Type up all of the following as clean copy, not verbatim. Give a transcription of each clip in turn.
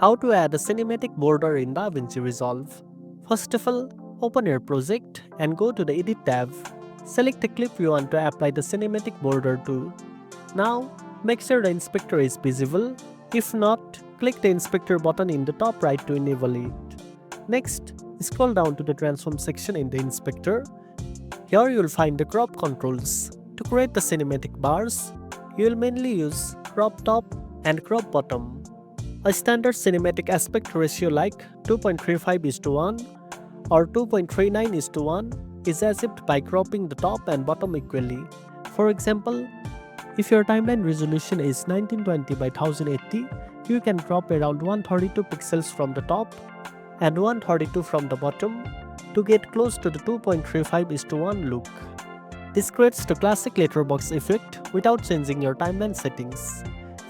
How to add a cinematic border in DaVinci Resolve. First of all, open your project and go to the Edit tab. Select the clip you want to apply the cinematic border to. Now, make sure the inspector is visible. If not, click the inspector button in the top right to enable it. Next, scroll down to the transform section in the inspector. Here you will find the crop controls. To create the cinematic bars, you will mainly use crop top and crop bottom. A standard cinematic aspect ratio like 2.35:1 or 2.39:1 is achieved by cropping the top and bottom equally. For example, if your timeline resolution is 1920 by 1080, you can crop around 132 pixels from the top and 132 from the bottom to get close to the 2.35:1 look. This creates the classic letterbox effect without changing your timeline settings.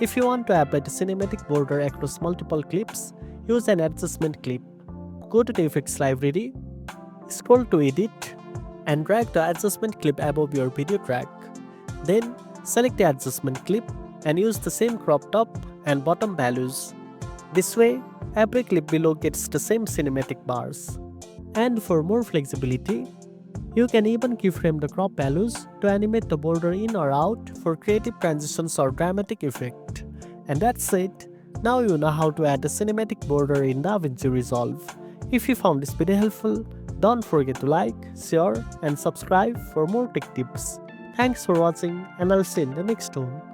If you want to apply the cinematic border across multiple clips, use an adjustment clip. Go to the effects library, scroll to edit, and drag the adjustment clip above your video track. Then, select the adjustment clip and use the same crop top and bottom values. This way, every clip below gets the same cinematic bars. And for more flexibility, you can even keyframe the crop values to animate the border in or out for creative transitions or dramatic effect. And that's it. Now you know how to add a cinematic border in DaVinci Resolve. If you found this video helpful, don't forget to like, share, and subscribe for more tech tips. Thanks for watching, and I'll see you in the next one.